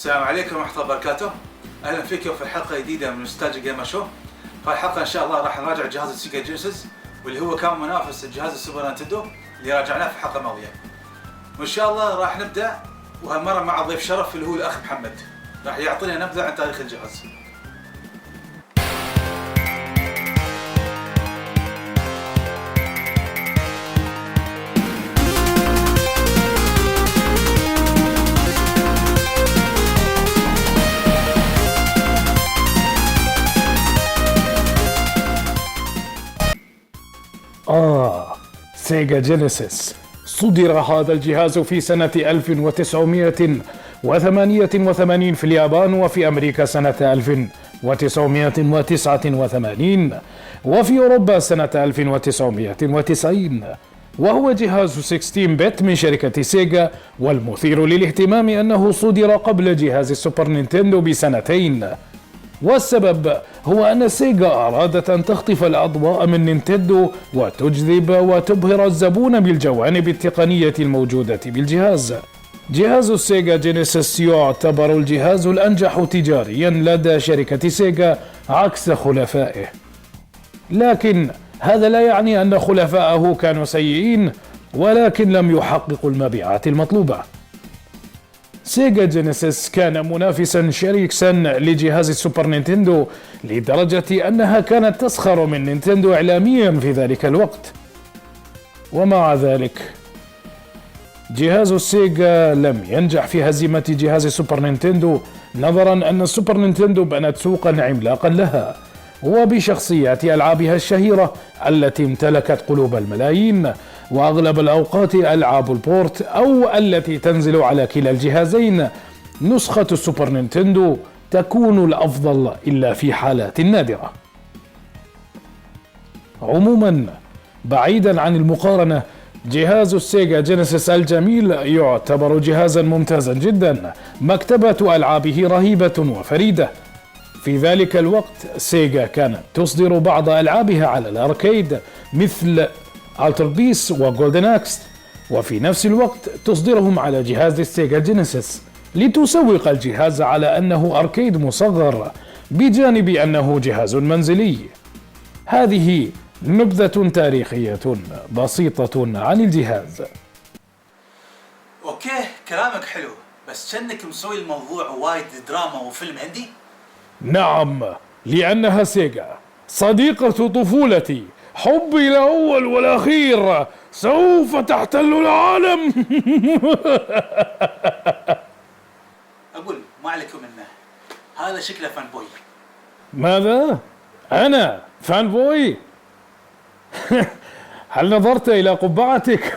السلام عليكم ورحمة الله وبركاته. أهلا فيكم في الحلقة الجديدة من نوستالجيا جيمر شو. في الحلقة إن شاء الله راح نراجع جهاز السيجا جينيسيس واللي هو كان منافس لجهاز السوبر نينتندو اللي راجعناه في الحلقة الماضية. وإن شاء الله راح نبدأ وهالمرة مع ضيف شرف اللي هو الأخ محمد، راح يعطينا نبذة عن تاريخ الجهاز. سيجا جينيسيس. صدر هذا الجهاز في سنة 1988 في اليابان، وفي أمريكا سنة 1989، وفي أوروبا سنة 1990. وهو جهاز 16 بت من شركة سيجا، والمثير للاهتمام أنه صدر قبل جهاز السوبر نينتندو بسنتين. والسبب هو أن سيجا أرادت أن تخطف الأضواء من نينتندو وتجذب وتبهر الزبون بالجوانب التقنية الموجودة بالجهاز. جهاز السيجا جينيسيس يعتبر الجهاز الأنجح تجاريا لدى شركة سيجا عكس خلفائه، لكن هذا لا يعني أن خلفائه كانوا سيئين، ولكن لم يحققوا المبيعات المطلوبة. سيجا جينيسيس كان منافسا شرسا لجهاز السوبر نينتندو، لدرجة أنها كانت تسخر من نينتندو إعلاميا في ذلك الوقت. ومع ذلك جهاز السيجا لم ينجح في هزيمة جهاز السوبر نينتندو، نظرا أن السوبر نينتندو بنت سوقا عملاقا لها، وبشخصيات ألعابها الشهيرة التي امتلكت قلوب الملايين، وأغلب الأوقات ألعاب البورت أو التي تنزل على كلا الجهازين نسخة السوبر نينتندو تكون الأفضل إلا في حالات نادرة. عموما، بعيدا عن المقارنة، جهاز السيجا جينيسيس الجميل يعتبر جهازا ممتازا جدا، مكتبة ألعابه رهيبة وفريدة. في ذلك الوقت سيجا كانت تصدر بعض ألعابها على الأركيد مثل ألتر بيس وجولدن أكس، وفي نفس الوقت تصدرهم على جهاز السيجا جينيسيس لتسوق الجهاز على أنه أركيد مصغر، بجانب أنه جهاز منزلي. هذه نبذة تاريخية بسيطة عن الجهاز. أوكي، كلامك حلو، بس كأنك مسوي الموضوع وايد دراما وفيلم هندي. نعم، لأنها سيجا صديقة طفولتي، حبي الأول والأخير، سوف تحتل العالم. أقول ما عليكم منه، هذا شكله فان بوي. ماذا؟ أنا فان بوي؟ هل نظرت إلى قبعتك؟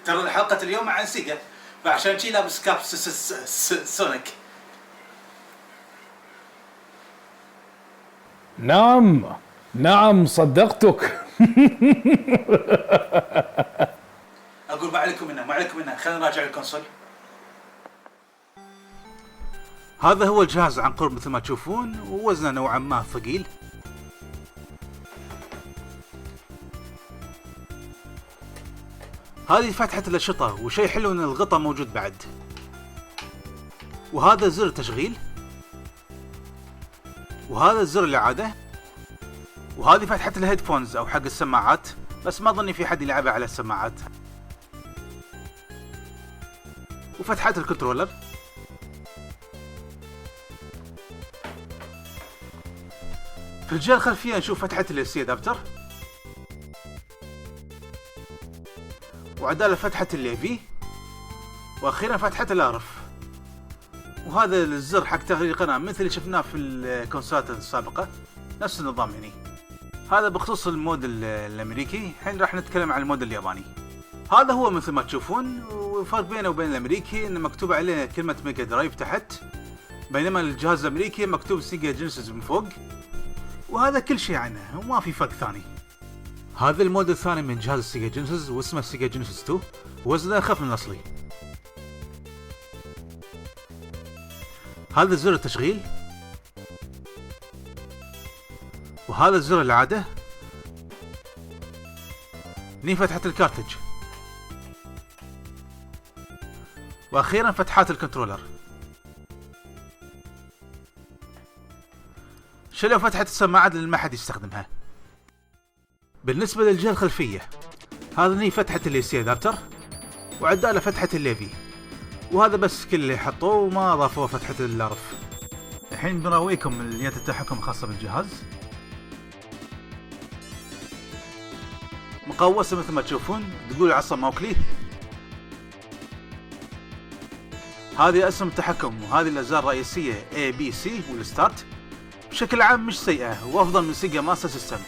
ترى حلقة اليوم عن سيجا، فعشان شي لابس كاب سونيك. نعم صدقتك. أقول ما عليكم منه، خلينا نراجع الكونسول. هذا هو الجهاز عن قرب مثل ما تشوفون، ووزنه نوعا ما ثقيل. هذه فتحة الأشرطة، وشي حلو ان الغطاء موجود بعد. وهذا زر تشغيل، وهذا الزر الإعادة، وهذه فتحة الهيدفونز او حق السماعات، بس ما ظني في حد يلعبها على السماعات. وفتحة الكنترولر، في الجهة الخلفية نشوف فتحة السي ادابتر، وعدالة فتحة الليفي، واخيرا فتحة الارف. وهذا الزر حق تغيير قناة مثل اللي شفناه في الكونسولات السابقة، نفس النظام هنا. هذا بخصوص الموديل الامريكي. الحين راح نتكلم عن الموديل الياباني. هذا هو مثل ما تشوفون، والفرق بينه وبين الامريكي ان مكتوب عليه كلمة ميجا درايف تحت، بينما الجهاز الامريكي مكتوب سيجا جينيسيس من فوق. وهذا كل شيء عنه، وما في فرق ثاني. هذا الموديل الثاني من جهاز السيجا جينيسيس، واسمه سيجا جينيسيس 2، وزنه أخف من الأصلي. هذا زر التشغيل، وهذا زر الإعادة، هني فتحة الكارتج. واخيرا فتحات الكنترولر. شلوا فتحة السماعات اللي ما حد يستخدمها. بالنسبة للجهة الخلفية، هذه فتحة اللي سي ادابتر وعداله فتحة الليفي، وهذا بس كل اللي حطوه وما اضافوا فتحة الارف. الحين بنراويكم يد التحكم الخاصة بالجهاز. مقوسة مثل ما تشوفون، تقول عصا موكلي. هذه اسم التحكم، وهذه الازرار الرئيسية A B C والستارت. بشكل عام مش سيئة وافضل من سيجا ماستر سيستم،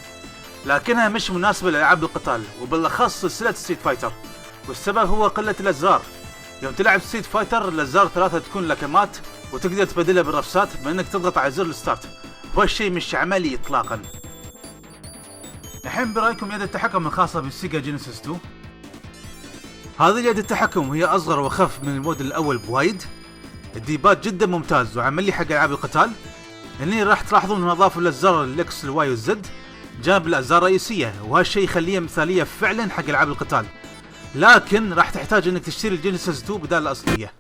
لكنها مش مناسبة لألعاب القتال وبالاخص سلسلة ستريت فايتر، والسبب هو قلة الازرار. يوم تلعب ستريت فايتر الازرار 3 تكون لكمات وتقدر تبدلها بالرفسات بانك تضغط على زر الستارت، وهالشيء مش عملي اطلاقا. الحين برايكم يد التحكم الخاصة بالسيجا جينيسيس 2. هذه يد التحكم وهي اصغر واخف من الموديل الاول بوايد. الديباد جدا ممتاز وعملي حق العاب القتال. هني راح تلاحظون انهم اضافوا الازرار الاكس الواي والزد جانب الازرار الرئيسية، وهالشيء يخليها مثالية فعلا حق العاب القتال، لكن راح تحتاج انك تشتري الجينيسيس 2 بدال الاصلية.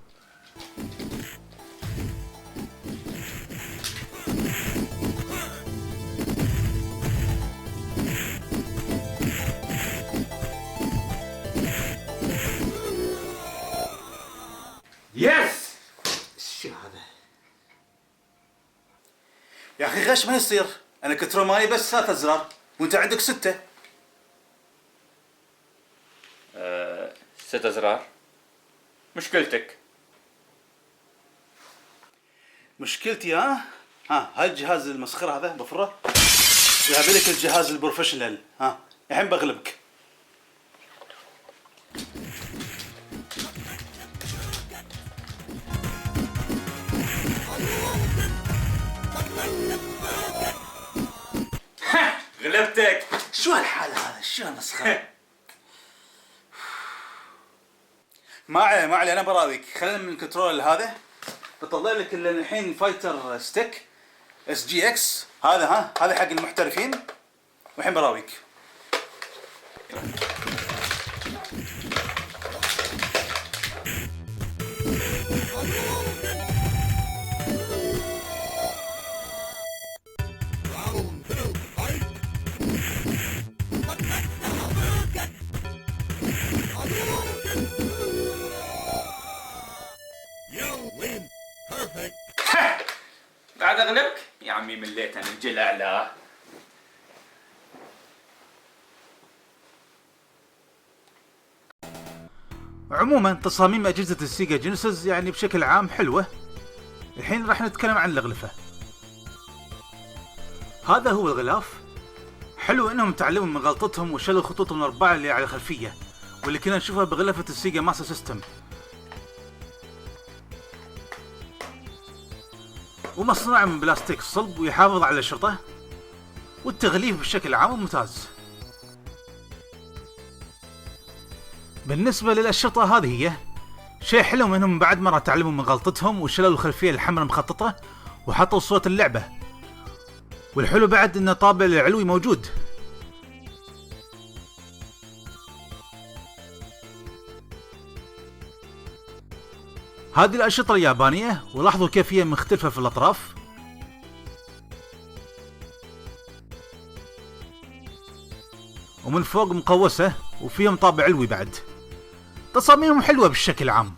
يس! شو هذا؟ يا اخي غش ما يصير، انا كنترول مالي بس 3 ازرار وانت عندك 6. 6 أزرار. مشكلتك. مشكلتي ها هالجهاز المسخره هذا بفره ويهب لك الجهاز البروفيشنال. الحين بغلبك. غلبتك. شو هالحالة هذا؟ شو هالمسخره؟ ما علي انا براويك. خلينا من الكنترول هذا بطلع لك الحين فايتر ستيك SGX هذا هذا حق المحترفين، والحين براويك. قاعد اغلبك يا عمي، مليت انا الجلع. لا عموما تصاميم اجهزة السيجا جينيسيس يعني بشكل عام حلوة. الحين راح نتكلم عن الغلفة. هذا هو الغلاف. حلو انهم تعلموا من غلطتهم وشالوا الخطوط المربعة اللي على الخلفية واللي كنا نشوفها بغلفة السيجا ماستر سيستم، ومصنوع من بلاستيك صلب ويحافظ على الشرطة، والتغليف بشكل عام ممتاز. بالنسبة للأشرطة هذه هي شيء حلو منهم بعد مرة تعلموا من غلطتهم وشلوا الخلفية الحمراء مخططة وحطوا صورة اللعبة، والحلو بعد ان الطابع العلوي موجود. هذه الأشرطة اليابانية ولاحظوا كيف هي مختلفة في الأطراف. ومن فوق مقوسة وفيهم طابع علوي بعد. تصاميمهم حلوة بالشكل عام.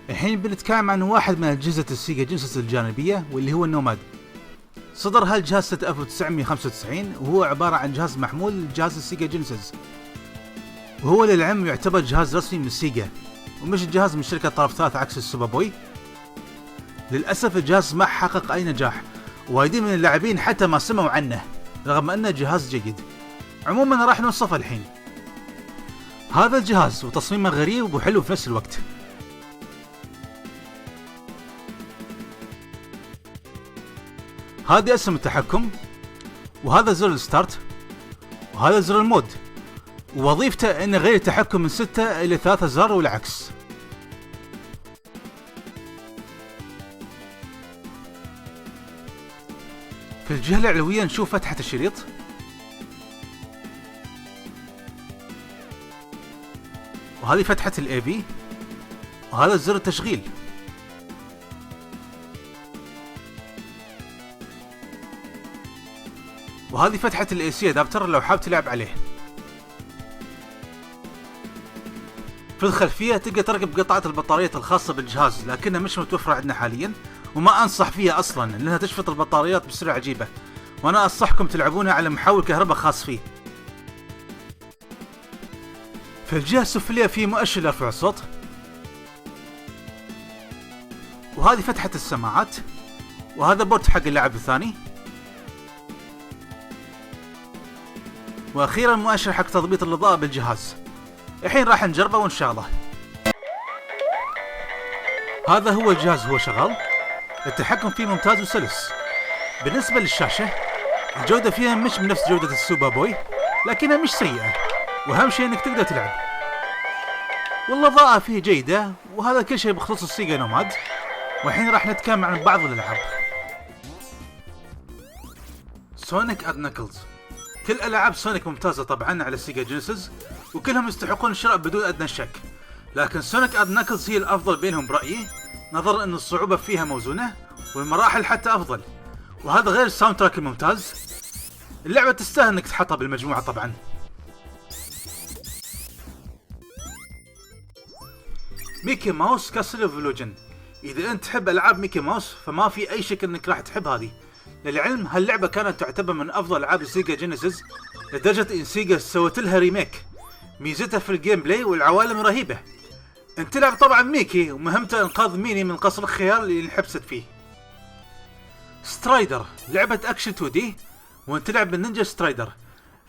الحين بنتكلم عن واحد من أجهزة السيجا جينيسيس الجانبية واللي هو النوماد. صدر هالجهاز سنة 1995 وهو عبارة عن جهاز محمول لجهاز السيجا جينيسيس، وهو للعلم يعتبر جهاز رسمي من السيجا ومش جهاز من شركة طرف ثالث عكس السوبر بوي. للأسف الجهاز ما حقق أي نجاح، ووايدين من اللاعبين حتى ما سمعوا عنه رغم أنه جهاز جيد. عموما راح نوصفه الحين. هذا الجهاز وتصميمه غريب وحلو في نفس الوقت. هذا اسم التحكم، وهذا زر الستارت، وهذا زر المود، ووظيفته انه غير التحكم من 6 الى 3 ازرار والعكس. في الجهة العلوية نشوف فتحة الشريط، وهذه فتحة الاي بي، وهذا زر التشغيل. وهذه فتحة ال AC ادابتر لو حاب تلعب عليه. في الخلفية تقدر تركب قطعة البطارية الخاصة بالجهاز، لكنها مش متوفرة عندنا حاليا، وما انصح فيها اصلا لانها تشفط البطاريات بسرعة عجيبة، وانا انصحكم تلعبونها على محول كهرباء خاص فيه. في الجهة السفلية في مؤشر لرفع الصوت، وهذه فتحة السماعات، وهذا بورت حق اللعب الثاني، واخيرا مؤشر حق تضبيط الاضاءة بالجهاز. الحين راح نجربه ونشغله. هذا هو الجهاز هو شغال، التحكم فيه ممتاز وسلس. بالنسبة للشاشة الجودة فيها مش بنفس جودة السوبر بوي، لكنها مش سيئة، واهم شيء انك تقدر تلعب. والاضاءة فيه جيدة، وهذا كل شيء بخصوص السيجا نوماد. والحين راح نتكلم عن بعض الالعاب. سونيك اند ناكلز. كل العاب سونيك ممتازة طبعا على السيجا جينيسيس، وكلهم يستحقون الشراء بدون ادنى شك، لكن سونيك اند ناكلز هي الافضل بينهم برأيي، نظرا ان الصعوبة فيها موزونة والمراحل حتى افضل، وهذا غير الساوند تراك الممتاز. اللعبة تستاهل انك تحطها بالمجموعة طبعا. ميكي ماوس كاسل ايفولوشن. اذا انت تحب العاب ميكي ماوس فما في اي شك انك راح تحب هذه. للعلم هاللعبة كانت تعتبر من افضل العاب السيجا جينيسيس، لدرجة ان سيجا سوت لها ريميك. ميزتها في الجيم بلاي والعوالم رهيبة. انت تلعب طبعا ميكي ومهمته انقاذ ميني من قصر الخيال اللي انحبست فيه. سترايدر لعبة اكشن 2D، وانت تلعب بالنينجا سترايدر.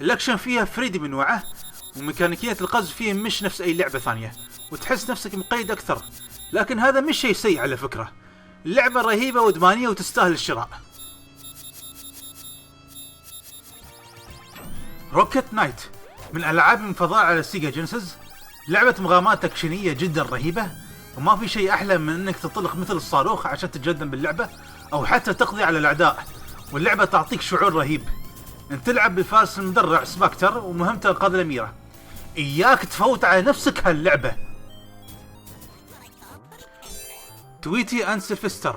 الاكشن فيها فريدي من نوعه، وميكانيكيات القفز فيه مش نفس اي لعبة ثانية، وتحس نفسك مقيد اكثر، لكن هذا مش شيء سيء على فكرة. اللعبة رهيبة وادمانية وتستاهل الشراء. روكيت نايت من الالعاب المفضلة على السيجا جينيسيس. لعبة مغامرات اكشنية جدا رهيبة، وما في شيء احلى من انك تنطلق مثل الصاروخ عشان تتجدم باللعبة، او حتى تقضي على الاعداء، واللعبة تعطيك شعور رهيب. انت تلعب بالفارس المدرع سباكتر، ومهمته انقاذ الاميرة. اياك تفوت على نفسك هاللعبة. تويتي اند سيلفستر.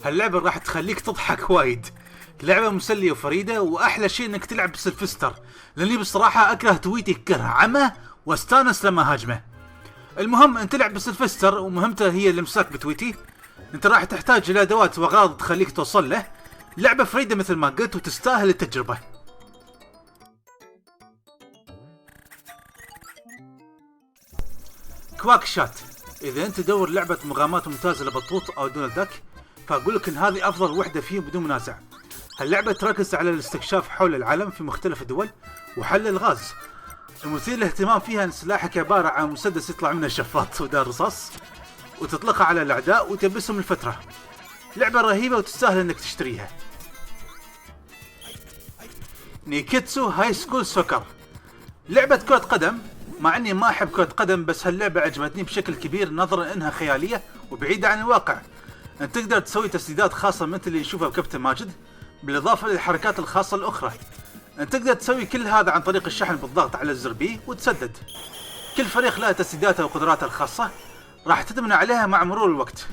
هاللعبة راح تخليك تضحك وايد. لعبة مسلية وفريدة، واحلى شيء انك تلعب بسيلفستر، لاني بصراحة اكره تويتي كره عمى واستانس لما هاجمه. المهم انت تلعب بسيلفستر، ومهمته هي الامساك بتويتي. انت راح تحتاج الى ادوات واغراض تخليك توصل له. لعبة فريدة مثل ما قلت، وتستاهل التجربة. كواك شات. اذا انت تدور لعبة مغامرات ممتازة لبطوط او دونالد داك، فاقول لك ان هذه افضل وحدة فيهم بدون منازع. هاللعبة تركز على الاستكشاف حول العالم في مختلف الدول وحل الغاز. المثير للاهتمام فيها ان سلاحك عبارة عن مسدس يطلع منه شفاط ودار رصاص، وتطلقها على الاعداء وتبسهم لفترة. لعبة رهيبة وتستاهل انك تشتريها. نيكيتسو هاي سكول سوكر. لعبة كرة قدم، مع اني ما احب كرة قدم، بس هاللعبة عجبتني بشكل كبير نظرا انها خيالية وبعيدة عن الواقع. انت تقدر تسوي تسديدات خاصة مثل اللي نشوفها بكابتن ماجد، بالاضافة للحركات الخاصة الاخرى. انت تقدر تسوي كل هذا عن طريق الشحن بالضغط على الزر بي وتسدد. كل فريق له تسديداته وقدراته الخاصة، راح تدمن عليها مع مرور الوقت.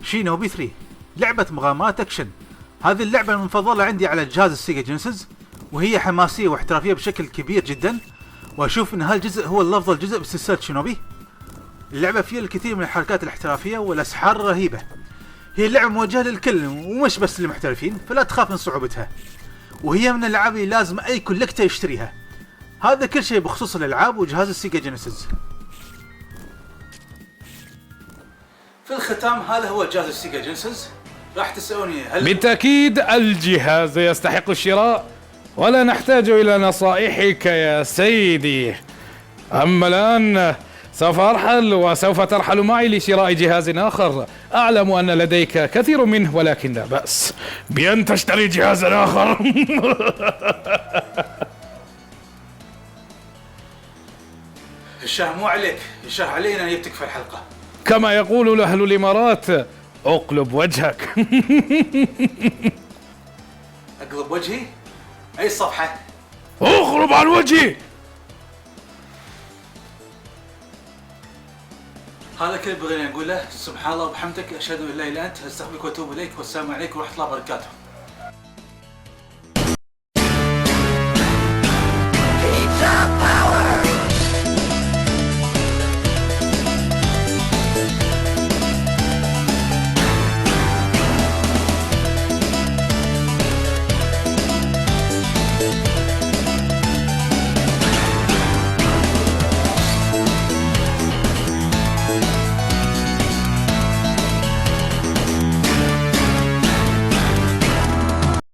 شينوبي 3 لعبة مغامرات اكشن. هذه اللعبة المفضلة عندي على جهاز السيجا جينيسيس، وهي حماسية واحترافية بشكل كبير جدا، واشوف ان هالجزء هو الافضل جزء بسلسلة شينوبي. اللعبة فيها الكثير من الحركات الاحترافية والاسحار الرهيبة. هي اللعبة موجهة للكل ومش بس للمحترفين، فلا تخاف من صعوبتها، وهي من الالعاب اللي لازم اي كولكتر يشتريها. هذا كل شيء بخصوص الالعاب وجهاز السيجا جينيسيس. في الختام هذا هو جهاز السيجا جينيسيس. راح تسألوني هل بالتأكيد الجهاز يستحق الشراء، ولا نحتاج إلى نصائحك يا سيدي. أما الآن سوف أرحل، وسوف ترحل معي لشراء جهاز آخر. أعلم أن لديك كثير منه، ولكن لا بأس بأن تشتري جهازا آخر. الشاه مو عليك، الشاه علينا أن يبتك في الحلقة. كما يقول أهل الإمارات، اقلب وجهك. اقلب وجهي؟ اي صفحة؟ اخرب عن وجهي. هذا كل اللي بغينا نقوله. سبحان الله وبحمدك، اشهد ان لا اله الا انت، استغفرك واتوب اليك، والسلام عليكم ورحمه الله وبركاته.